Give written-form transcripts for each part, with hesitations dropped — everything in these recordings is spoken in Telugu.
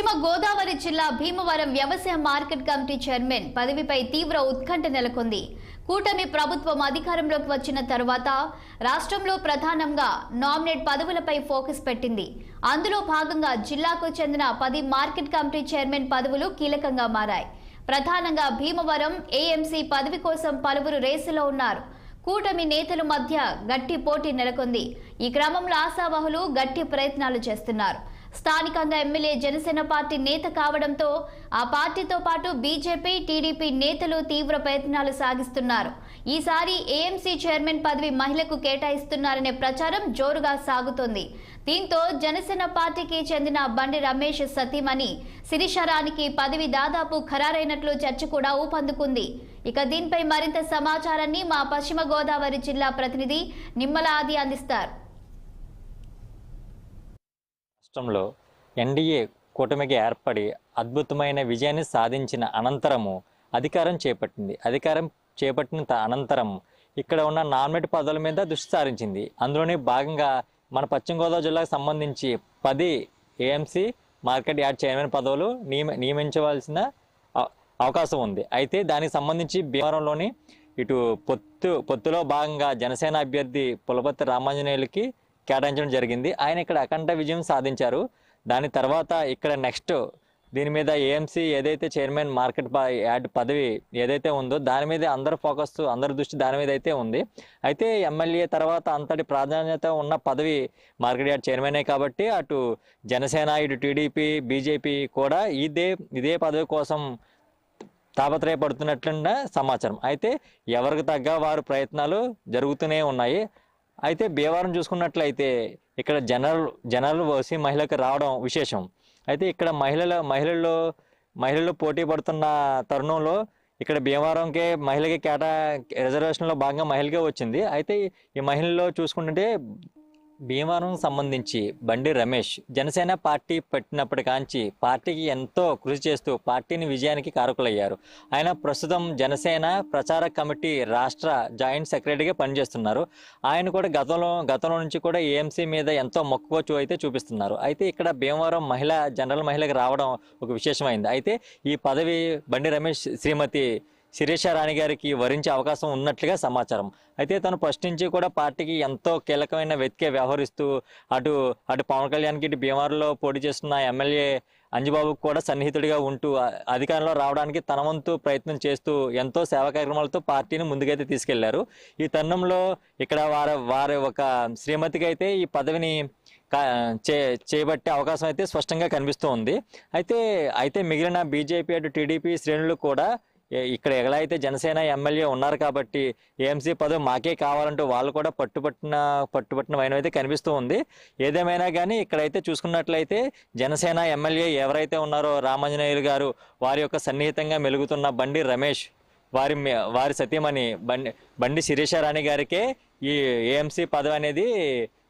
పశ్చిమ గోదావరి జిల్లా భీమవరం వ్యవసాయ మార్కెట్ కమిటీ చైర్మన్ పదవిపై తీవ్ర ఉత్కంఠ నెలకొంది. కూటమి ప్రభుత్వం అధికారంలోకి వచ్చిన తరువాత రాష్ట్రంలో ప్రధానంగా నామినేట్ పదవులపై ఫోకస్ పెట్టింది. అందులో భాగంగా జిల్లాకు చెందిన 10 మార్కెట్ కమిటీ చైర్మన్ పదవులు కీలకంగా మారాయి. ప్రధానంగా భీమవరం ఏఎంసీ పదవి కోసం పలువురు రేసులో ఉన్నారు. కూటమి నేతల మధ్య గట్టి పోటీ నెలకొంది. ఈ క్రమంలో ఆశావహులు గట్టి ప్రయత్నాలు చేస్తున్నారు. స్థానికంగా ఎమ్మెల్యే జనసేన పార్టీ నేత కావడంతో ఆ పార్టీతో పాటు బీజేపీ, టీడీపీ నేతలు తీవ్ర ప్రయత్నాలు సాగిస్తున్నారు. ఈసారి ఏఎంసీ చైర్మన్ పదవి మహిళకు కేటాయిస్తున్నారనే ప్రచారం జోరుగా సాగుతోంది. దీంతో జనసేన పార్టీకి చెందిన బండి రమేష్ సతీమణి శిరీషారానికి పదవి దాదాపు ఖరారైనట్లు చర్చ కూడా ఊపందుకుంది. ఇక దీనిపై మరింత సమాచారాన్ని మా పశ్చిమ గోదావరి జిల్లా ప్రతినిధి నిమ్మల ఆది అందిస్తారు. రాష్ట్రంలో ఎన్డీఏ కూటమికి ఏర్పడి అద్భుతమైన విజయాన్ని సాధించిన అనంతరము అధికారం చేపట్టిన అనంతరం ఇక్కడ ఉన్న నామినేట్ పదవుల మీద దృష్టి సారించింది. అందులోనే భాగంగా మన పశ్చిమ గోదావరి జిల్లాకు సంబంధించి 10 ఏఎంసీ మార్కెట్ యార్డ్ చైర్మన్ పదవులు నియమించవలసిన అవకాశం ఉంది. అయితే దానికి సంబంధించి భీమవరంలోని ఇటు పొత్తులో భాగంగా జనసేన అభ్యర్థి పులపర్తి రామాంజనేయులకి కేటాయించడం జరిగింది. ఆయన ఇక్కడ అఖండ విజయం సాధించారు. దాని తర్వాత ఇక్కడ నెక్స్ట్ దీని మీద ఏఎంసీ ఏదైతే చైర్మన్ మార్కెట్ యార్డ్ పదవి ఏదైతే ఉందో దాని మీద అందరి దృష్టి దాని మీద అయితే ఉంది. అయితే ఎమ్మెల్యే తర్వాత అంతటి ప్రాధాన్యత ఉన్న పదవి మార్కెట్ యార్డ్ చైర్మనే కాబట్టి అటు జనసేన, ఇటు టీడీపీ, బీజేపీ కూడా ఇదే పదవి కోసం తాపత్రయపడుతున్నట్లున్న సమాచారం. అయితే ఎవరికి తగ్గ వారు ప్రయత్నాలు జరుగుతూనే ఉన్నాయి. అయితే భీమవరం చూసుకున్నట్లయితే ఇక్కడ జనరల్ ఓసీ మహిళకు రావడం విశేషం. అయితే ఇక్కడ మహిళల్లో పోటీ పడుతున్న తరుణంలో ఇక్కడ భీమవరంకే మహిళకి రిజర్వేషన్లో భాగంగా మహిళకే వచ్చింది. అయితే ఈ మహిళల్లో చూసుకుంటే భీమవరం సంబంధించి బండి రమేష్ జనసేన పార్టీ పెట్టినప్పటికాంచి పార్టీకి ఎంతో కృషి చేస్తూ పార్టీని విజయానికి కారకులయ్యారు. ఆయన ప్రస్తుతం జనసేన ప్రచార కమిటీ రాష్ట్ర జాయింట్ సెక్రటరీగా పనిచేస్తున్నారు. ఆయన కూడా గతంలో నుంచి కూడా ఏఎంసీ మీద ఎంతో మక్కువ అయితే చూపిస్తున్నారు. అయితే ఇక్కడ భీమవరం జనరల్ మహిళకి రావడం ఒక విశేషమైంది. అయితే ఈ పదవి బండి రమేష్ శ్రీమతి శిరీషారాణి గారికి వరించే అవకాశం ఉన్నట్లుగా సమాచారం. అయితే తను ఫస్ట్ నుంచి కూడా పార్టీకి ఎంతో కీలకమైన వ్యక్తిగా వ్యవహరిస్తూ అటు పవన్ కళ్యాణ్కి ఇటు భీమవరంలో పోటీ చేస్తున్న ఎమ్మెల్యే అంజిబాబుకు కూడా సన్నిహితుడిగా ఉంటూ అధికారంలో రావడానికి తన వంతు ప్రయత్నం చేస్తూ ఎంతో సేవా కార్యక్రమాలతో పార్టీని ముందుకైతే తీసుకెళ్లారు. ఈ తరుణంలో ఇక్కడ వారి ఒక శ్రీమతికి అయితే ఈ పదవిని చేపట్టే అవకాశం అయితే స్పష్టంగా కనిపిస్తూ ఉంది. అయితే మిగిలిన బీజేపీ అటు టీడీపీ శ్రేణులు కూడా ఇక్కడ ఎలా అయితే జనసేన ఎమ్మెల్యే ఉన్నారు కాబట్టి ఏఎంసీ పదవి మాకే కావాలంటూ వాళ్ళు కూడా పట్టుబట్టిన వైనం అయితే కనిపిస్తూ ఉంది. ఏదేమైనా కానీ ఇక్కడైతే చూసుకున్నట్లయితే జనసేన ఎమ్మెల్యే ఎవరైతే ఉన్నారో రామాంజనేయులు గారు వారి యొక్క సన్నిహితంగా మెలుగుతున్న బండి రమేష్ వారి సతీమణి బండి శిరీషారాణి గారికే ఈ ఏఎంసీ పదవి అనేది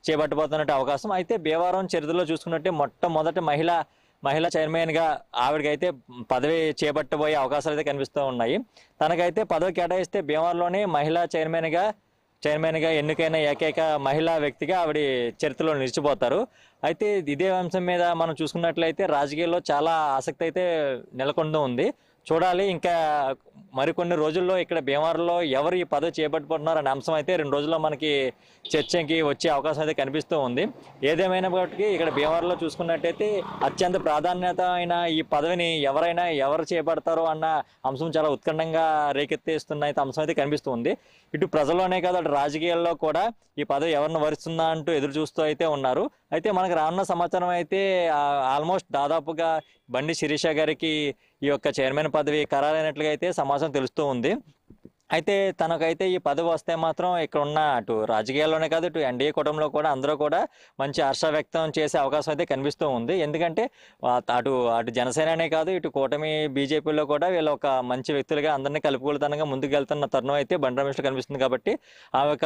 చేపట్టబోతున్నట్టు అవకాశం. అయితే భీమవరం చరిత్రలో చూసుకున్నట్టే మొట్టమొదటి మహిళా చైర్మన్గా ఆవిడకైతే పదవి చేపట్టబోయే అవకాశాలు అయితే కనిపిస్తూ ఉన్నాయి. తనకైతే పదవి కేటాయిస్తే భీమవరంలోనే మహిళా చైర్మన్గా ఎన్నికైన ఏకైక మహిళా వ్యక్తిగా ఆవిడ చరిత్రలో నిలిచిపోతారు. అయితే ఇదే అంశం మీద మనం చూసుకున్నట్లయితే రాజకీయాల్లో చాలా ఆసక్తి అయితే నెలకొంటూ ఉంది. చూడాలి ఇంకా మరికొన్ని రోజుల్లో ఇక్కడ భీమవరంలో ఎవరు ఈ పదవి చేపట్టుకుంటున్నారు అనే అంశం అయితే 2 రోజుల్లో మనకి చర్చకి వచ్చే అవకాశం అయితే కనిపిస్తూ ఉంది. ఏదేమైనప్పటికీ ఇక్కడ భీమవరంలో చూసుకున్నట్టయితే అత్యంత ప్రాధాన్యత అయిన ఈ పదవిని ఎవరు చేపడతారో అన్న అంశం చాలా ఉత్కంఠంగా రేకెత్తేస్తున్న అంశం అయితే కనిపిస్తూ ఉంది. ఇటు ప్రజల్లోనే కాదు అటు రాజకీయాల్లో కూడా ఈ పదవి ఎవరిని వరిస్తుందా అంటూ ఎదురు చూస్తూ అయితే ఉన్నారు. అయితే మనకు రానున్న సమాచారం అయితే ఆల్మోస్ట్ దాదాపుగా బండి శిరీష గారికి ఈ యొక్క చైర్మన్ పదవి ఖరారైనట్లుగా అయితే సమాచారం తెలుస్తూ ఉంది. అయితే తనకైతే ఈ పదవి వస్తే మాత్రం ఇక్కడ ఉన్న అటు రాజకీయాల్లోనే కాదు ఇటు ఎన్డీఏ కూటమిలో కూడా అందరూ కూడా మంచి హర్ష వ్యక్తం చేసే అవకాశం అయితే కనిపిస్తూ ఉంది. ఎందుకంటే అటు జనసేననే కాదు ఇటు కూటమి బీజేపీలో కూడా వీళ్ళు ఒక మంచి వ్యక్తులుగా అందరినీ కలుపుకొలుతనంగా ముందుకు వెళ్తున్న తరుణం అయితే బండి రమేష్ కనిపిస్తుంది. కాబట్టి ఆ యొక్క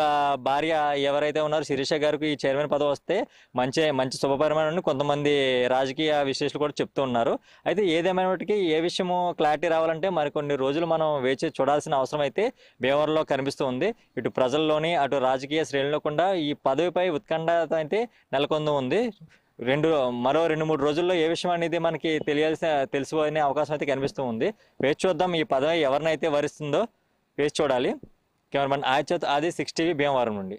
భార్య ఎవరైతే ఉన్నారో శిరీష గారికి ఈ చైర్మన్ పదవి వస్తే మంచి శుభపరిమాణాన్ని కొంతమంది రాజకీయ విశ్లేషకులు కూడా చెప్తూ ఉన్నారు. అయితే ఏదేమైనప్పటికీ ఏ విషయమో క్లారిటీ రావాలంటే మరికొన్ని రోజులు మనం వేచి చూడాల్సిన అవసరం అయితే భీమవరంలో కనిపిస్తూ ఉంది. ఇటు ప్రజల్లోని అటు రాజకీయ శ్రేణుల్లో కూడా ఈ పదవిపై ఉత్కంఠ అయితే నెలకొంది ఉంది. మరో 2-3 రోజుల్లో ఏ విషయం అనేది మనకి తెలుసుకునే అవకాశం అయితే కనిపిస్తూ ఉంది. వేచి చూద్దాం ఈ పదవి ఎవరినైతే వరిస్తుందో వేచి చూడాలి. కెమెరామెన్ ఆది 6 టీవీ భీమవరం నుండి.